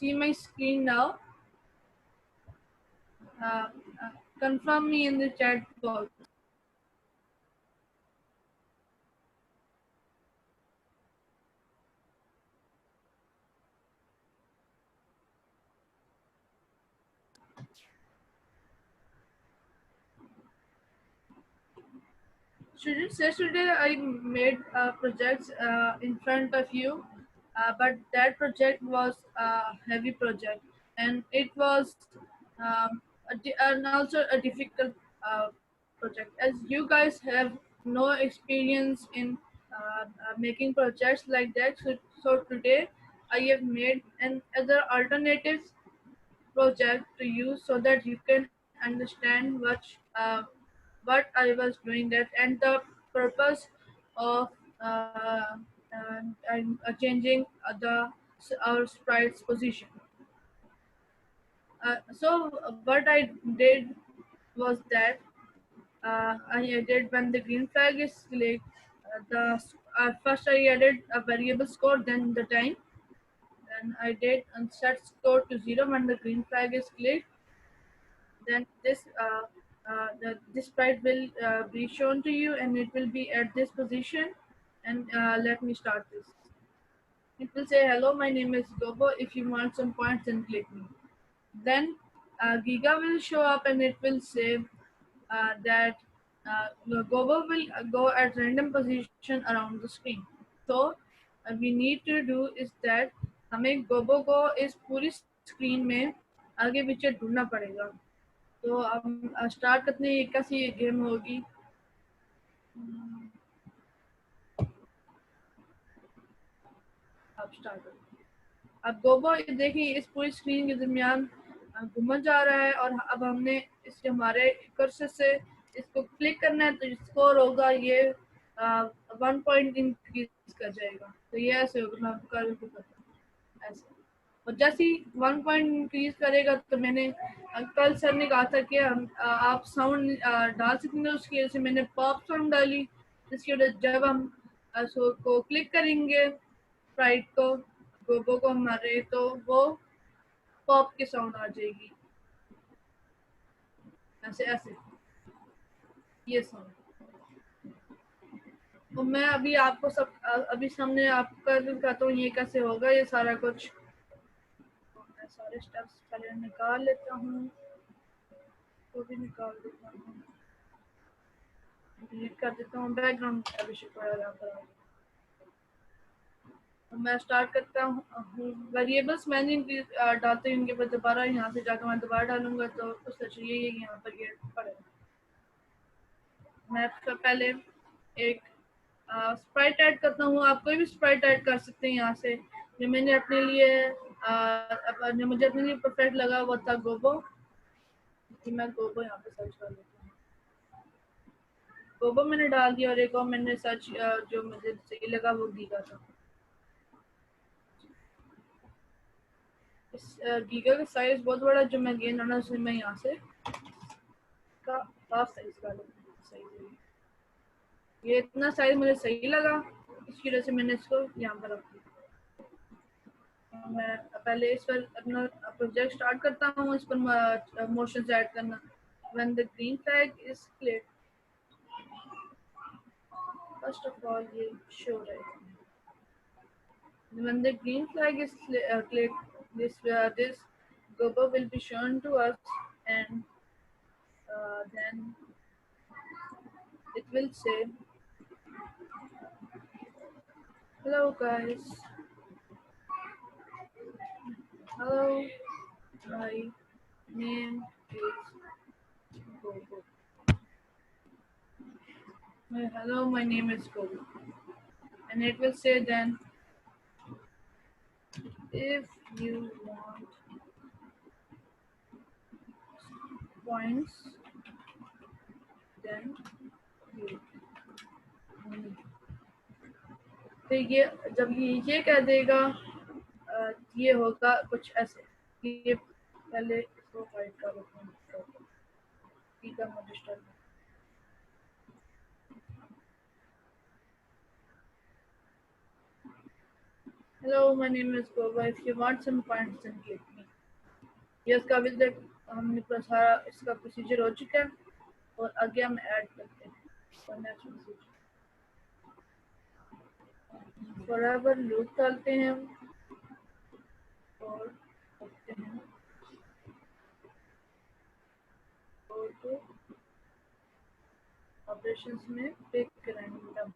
see my screen now? Uh, uh, Confirm me in the chat box. Students, yesterday I made projects in front of you, but that project was a heavy project, and it was and also a difficult project. As you guys have no experience in making projects like that, so today I have made an other alternatives project to you so that you can understand what I was doing that and the purpose of and changing the our sprite's position. So what I did was that I added when the green flag is clicked, the first I added a variable score, then the time. Then I did and set score to 0 when the green flag is clicked. Then this sprite will be shown to you and it will be at this position, and let me start this. It will say hello, my name is Gobo. If you want some points, then click me. Then Giga will show up and it will say that Gobo will go at random position around the screen. So we need to do is that हमें गोबो को इस पूरी screen में आगे पीछे ढूंढना पड़ेगा. तो हम स्टार्ट करते हैं. कैसी ये गेम होगी. अब स्टार्ट करें. अब गोबो देखिए इस पूरी स्क्रीन के दरमियान घूमन जा रहा है और अब हमने इसके हमारे कर्सर से इसको क्लिक करना है तो स्कोर होगा ये 1 पॉइंट इंक्रीज कर जाएगा. तो ये ऐसे होगा. मैं आपको करके बताता हूँ ऐसे. और जैसे ही 1 पॉइंट इंक्रीज करेगा तो मैंने कल सर ने कहा था कि हम आप साउंड डाल सकते हैं. उसकी वजह से मैंने पॉप साउंड डाली, जिसकी वजह से जब हम को क्लिक करेंगे स्प्राइट को गोबो को हमारे तो वो पॉप की साउंड आ जाएगी ऐसे ऐसे ये साउंड. तो मैं अभी आपको सब अभी सामने आपका दिखाता हूँ ये कैसे होगा ये सारा कुछ. मैं सारे स्टेप्स पहले निकाल लेता हूँ. तो भी निकाल देता हूँ, डिलीट कर देता हूँ. बैकग्राउंड अभिषेक वगैरह पर तो मैं स्टार्ट करता हूँ. वेरिएबल्स मैंने डालते हैं उनके बाद दोबारा यहाँ से जाकर मैं दोबारा डालूंगा तो कुछ चाहिए ये यहाँ पर ये पड़ेगा. मैं पहले एक स्प्राइट ऐड करता हूँ. आप कोई भी स्प्राइट ऐड कर सकते हैं यहाँ से. जो मैंने अपने लिए जो मुझे अपने लिए परफेक्ट लगा वो था गोबो. मैं गोबो यहाँ पे सर्च कर लेता हूँ. गोबो मैंने डाल दिया और एक और मैंने सर्च जो मुझे सही लगा वो गीगा था. इस गीगा का साइज बहुत बड़ा जो मैं गेन आना उसमें मैं यहाँ से का हाफ साइज का सही. ये इतना साइज मुझे सही लगा इसकी वजह से मैंने इसको यहाँ पर रख दिया. मैं पहले इस पर अपना प्रोजेक्ट स्टार्ट करता हूँ. इस पर मोशंस ऐड करना. When the green flag is click, first of all ये शो रहेगा. When the green flag is clicked, this gobo will be shown to us, and then it will say, "Hello guys, hello, my name is Gobo. Hello, my name is Gobo," and it will say then, "If you want points, then you." तो ये जब ये कह देगा ये होगा कुछ ऐसे. ये पहले इसको फाइट कर लेते हैं. ठीक है, मैं disturb. Hello, my name is Goba. If you want some points, then click me. ये इसका अभी तक हमने पूरा सारा इसका प्रोसीजर हो चुका है और आगे हम ऐड करते हैं और नेक्स्ट प्रोसीजर बराबर लूप डालते हैं और करते हैं और तो ऑपरेशंस में pick random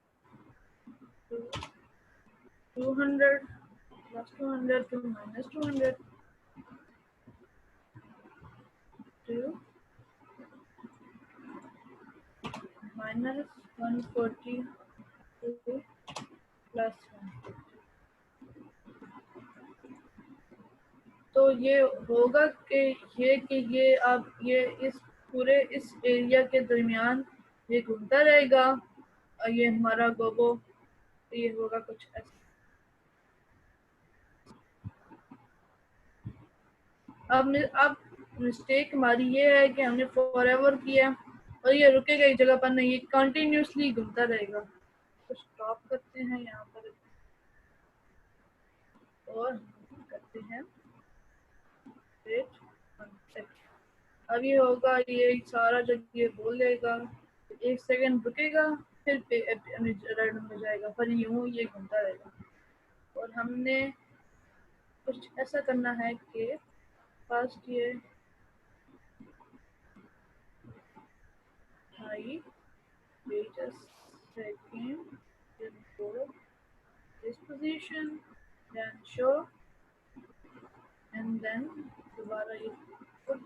200 plus 200 to minus 200 to minus 140 to plus 1. तो ये होगा कि ये अब ये इस पूरे इस एरिया के दरमियान ये घूमता रहेगा और ये हमारा गोबो ये होगा कुछ ऐसा। अब मिस्टेक हमारी ये है कि हमने फॉरएवर किया और ये रुकेगा एक जगह पर नहीं, ये कंटिन्यूसली घूमता रहेगा। तो स्टॉप करते हैं यहाँ पर और करते हैं वेट। अब ये होगा, ये सारा जब ये बोल देगा 1 सेकंड रुकेगा फिर रेड हो जाएगा, पर यूं ये घूमता रहेगा। और हमने कुछ ऐसा करना है कि फर्स्ट ये high wait a second, then go this position, then show, and then दोबारा ये कुछ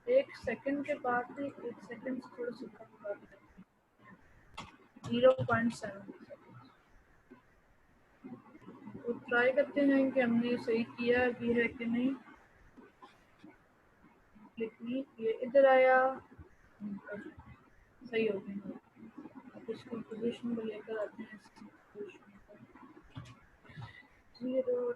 1 सेकंड के बाद में 1 सेकंड से थोड़ा सा कम कर देते हैं 0.7 तो ट्राई करते हैं कि हमने सही किया भी है कि नहीं। क्लिक नहीं, ये इधर आया सही हो गया। अब इसको पोजीशन पर लेकर आते हैं 0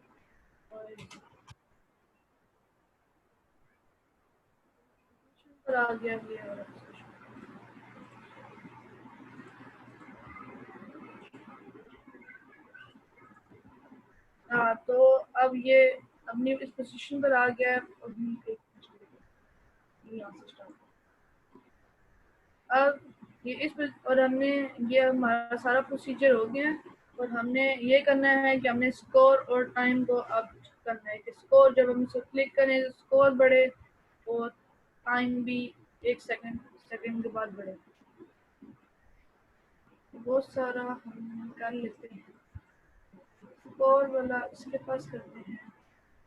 पर आ गया ये वाला पोजीशन। हाँ तो अब ये अपनी इस पोजीशन पर आ गया है और यहाँ से स्टार्ट अब ये इस और हमने ये हमारा सारा प्रोसीजर हो गया है और हमने ये करना है कि हमने स्कोर और टाइम को अब करना है कि स्कोर जब हम इसे क्लिक करें तो स्कोर बढ़े और टाइम भी 1 सेकंड के बाद बढ़े। बहुत सारा हम कर लेते हैं। स्कोर वाला इसके पास करते हैं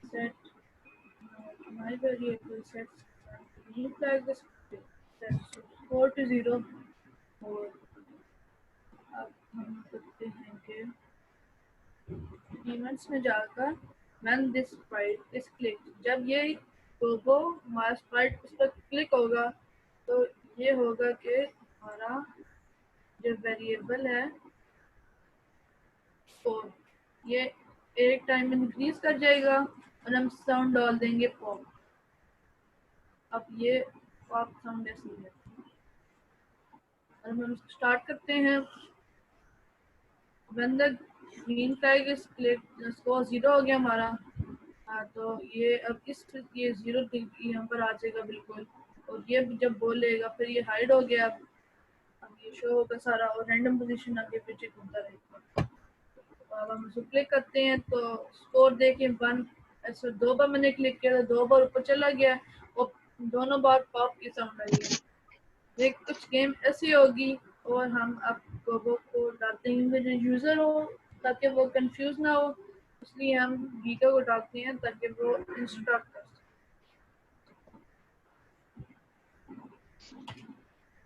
set my variable sets look like this set 4 to 0 और अब हम करते हैं कि इवेंट्स में जाकर when this sprite is clicked, जब ये लोगो हमारा स्प्राइट उस पर क्लिक होगा तो ये होगा कि हमारा जो वेरिएबल है स्कोर ये एक टाइम में इंक्रीज कर जाएगा और हम साउंड डाल देंगे पॉप। अब ये पॉप साउंड ऐसे है और हम स्टार्ट करते हैं when the green flag is clicked score 0 हो गया हमारा। हाँ तो ये अब ये 0 यहाँ पर आ जाएगा बिल्कुल और ये जब बोलेगा फिर ये हाइड हो गया। अब ये शो होगा सारा और रैंडम पोजीशन आगे पीछे घूमता रहेगा। तो अब हम उसको क्लिक करते हैं तो स्कोर देखें 1 ऐसे 2 बार मैंने क्लिक किया तो 2 बार ऊपर चला गया और दोनों बार पॉप की साउंड आई है। ये कुछ गेम ऐसी होगी और हम अब गोबो को डालते हैं जो यूज़र हो ताकि वो कंफ्यूज ना हो, इसलिए हम गीता को डालते हैं ताकि वो इंस्टॉल कर सके।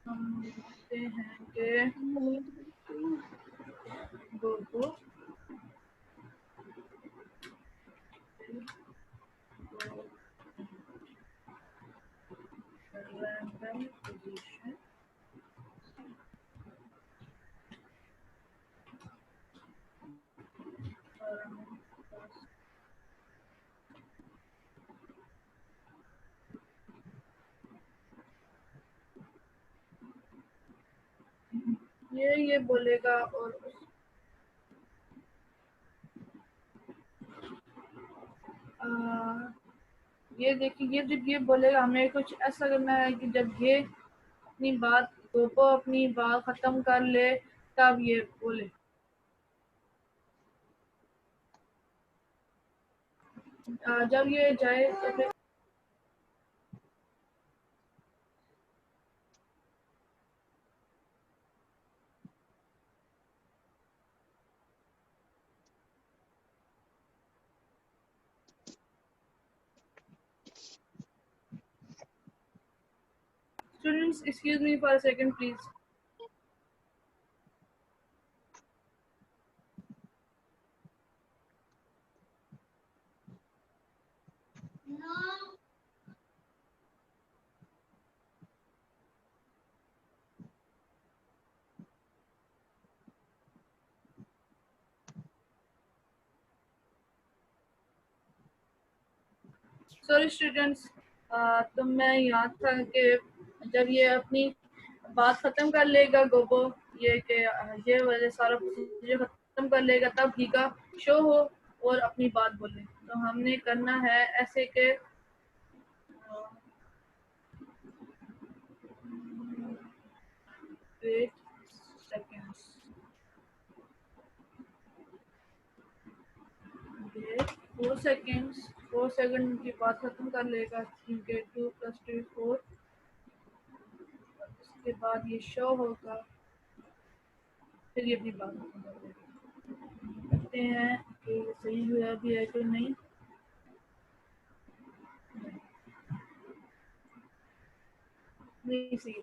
हम लिखते हैं कि गोबो रैंडम पोजीशन ये बोलेगा और ये देखिए, ये जब ये बोलेगा हमें कुछ ऐसा करना है कि जब ये अपनी बात गोपो अपनी बात खत्म कर ले तब ये बोले। जब ये जाए तो फिर students, excuse me for a second please. Sorry students, तो मैं यहाँ था कि जब ये अपनी बात खत्म कर लेगा गोबो, ये कि ये वाले सारा प्रोसीजर खत्म कर लेगा तब ही का शो हो और अपनी बात बोले। तो हमने करना है ऐसे के wait seconds, wait 4 seconds, 4 second की बात खत्म कर लेगा क्योंकि 2 + 2 4। उसके बाद ये शो होगा, फिर ये अपनी बात खत्म कर देगा। देखते हैं कि ये सही हुआ भी है कि नहीं। नहीं सही,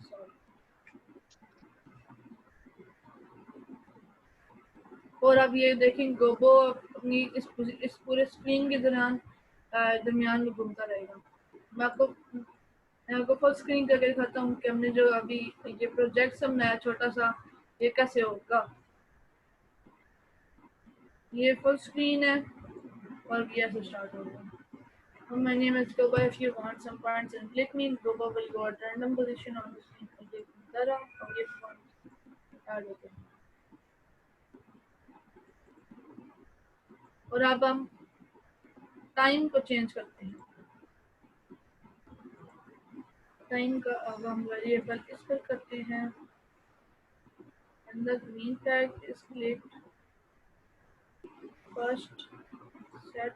सॉरी। और अब ये देखें गोबो अपनी इस पूरे स्क्रीन के दरमियान में घूमता रहेगा। मैं आपको फुल स्क्रीन करके दिखाता हूँ कि हमने जो अभी ये प्रोजेक्ट बनाया छोटा सा, ये कैसे होगा। ये फुल स्क्रीन है और ये ऐसे स्टार्ट होगा। My name is Goba. If you want some points and click me, Goba will go at random position on the screen and give me Dara और ये points ऐड होते हैं। और अब हम टाइम को चेंज करते हैं। टाइम का अब हम वेरिएबल इस पर करते हैं, and the green flag is clicked first, set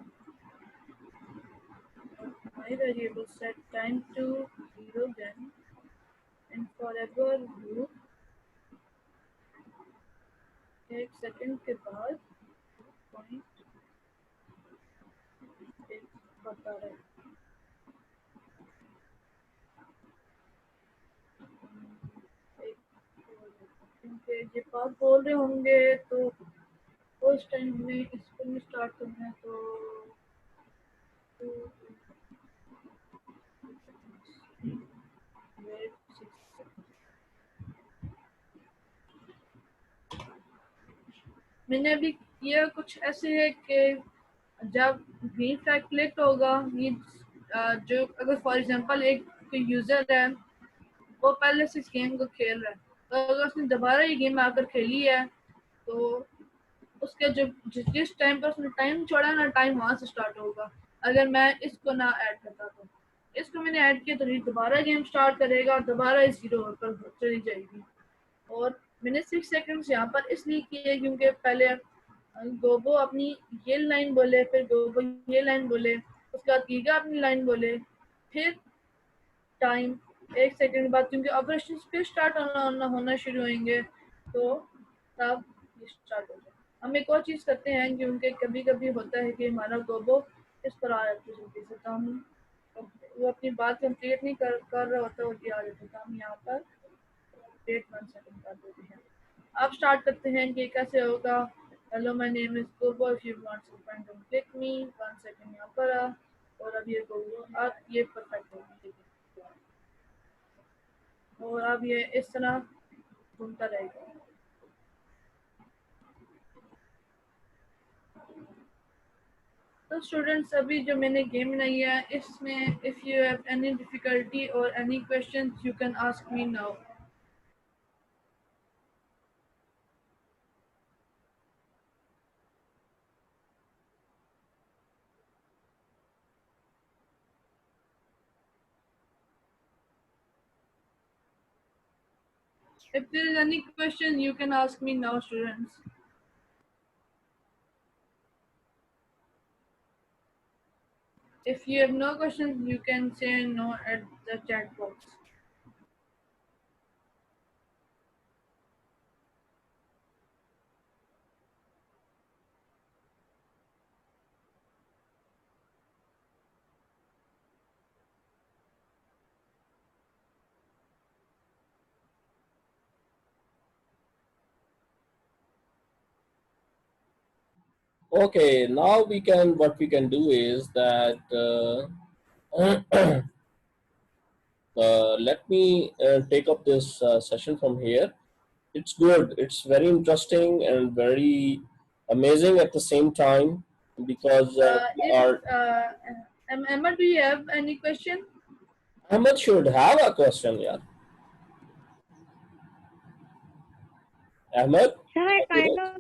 my variable set time to 0 then and forever loop 1 second के बाद पॉइंट बता रहा है। क्योंकि ये बात बोल रहे होंगे तो उस टाइम में इसको में स्टार्ट करना है तो वेट 6 सेकंड। मैंने अभी किया कुछ ऐसे है कि जब ग्रीन फ्लैग क्लिक होगा, ये जो अगर फॉर एग्जांपल एक कोई यूजर है वो पहले से इस गेम को खेल रहा है, तो अगर उसने दोबारा ये गेम आकर खेली है तो उसके जो जिस टाइम पर उसने टाइम छोड़ा ना, टाइम वहां से स्टार्ट होगा। अगर मैं इसको ना ऐड करता तो इसको मैंने ऐड किया तो ये दोबारा गेम स्टार्ट करेगा और दोबारा इस जीरो पर चली जाएगी। और मैंने 6 सेकंड्स यहाँ पर इसलिए किए क्योंकि पहले गोबो अपनी ये लाइन बोले, फिर गोबो ये लाइन बोले, उसके बाद गीगा अपनी लाइन बोले, फिर टाइम 1 सेकंड बाद क्योंकि ऑपरेशन फिर स्टार्ट होना शुरू होंगे तो तब ये स्टार्ट हो जाए। हम एक और चीज़ करते हैं क्योंकि कभी कभी होता है कि हमारा गोबो इस पर आ जाता है जल्दी से, तो हम वो अपनी बात कंप्लीट नहीं कर रहा होता, वो आ जाता है, तो हम यहाँ पर वेट 1 सेकंड कर देते हैं। अब स्टार्ट करते हैं कि कैसे होगा। Hello my name is Gobo, if you want some friend don't click me, 1 second यहाँ पर और अब ये गोबो अब ये परफेक्ट होगी और अब ये इस तरह घूमता रहेगा। तो स्टूडेंट्स, अभी जो मैंने गेम बनाई है इसमें if you have any difficulty और any questions you can ask me now. If there is any question, you can ask me now, students. If you have no questions, you can say no at the chat box. Okay, now what we can do is that let me take up this session from here. It's good. It's very interesting and very amazing at the same time because we If are. Emma, do you have any question? Ahmed should have a question, yeah. Ahmed, Sir, are you kind there? of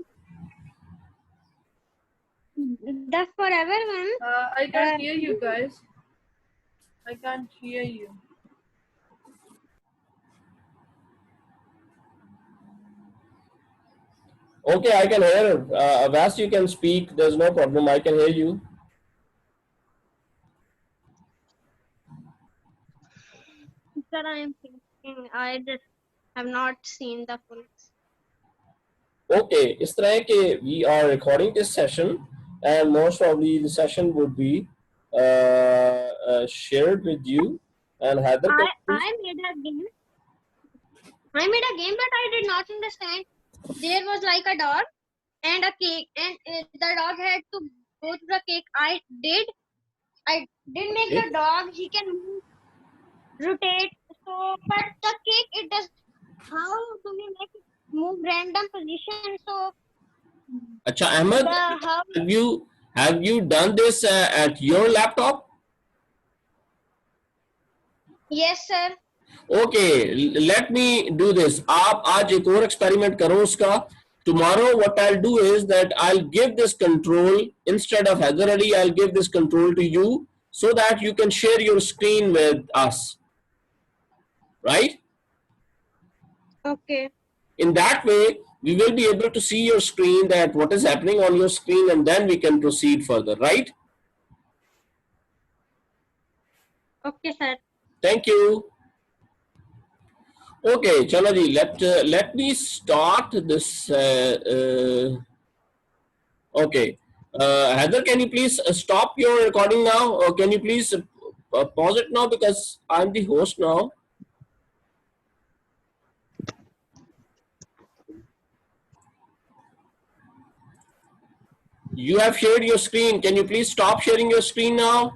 the forever one. I can't Uh, hear you guys. I can't hear you. Okay, I can hear. Avast, you can speak. There's no problem. I can hear you. sir, I am thinking. I just have not seen the full. Okay, इस तरह है कि we are recording this session and most probably the session would be shared with you. And Heather, can I you please? I made a game. I made a game, but I did not understand. There was like a dog and a cake, and the dog had to go to the cake. Did. I did make Okay. the dog. He can move, rotate. So, but the cake it does. How do we make it move random position? So Acha Ahmed, the how have you done this at your laptop? yes sir. Okay, let me do this. आप आज एक और experiment करो उसका. Tomorrow what I'll do is that I'll give this control instead of Haider Ali, I'll give this control to you so that you can share your screen with us, right? Okay. In that way, we will be able to see your screen, that what is happening on your screen, and then we can proceed further, right? Okay sir. Thank you. Okay, chalo ji, let me start this. Okay, Heather, can you please stop your recording now, or can you please pause it now because I'm the host now. You have shared your screen. Can you please stop sharing your screen now?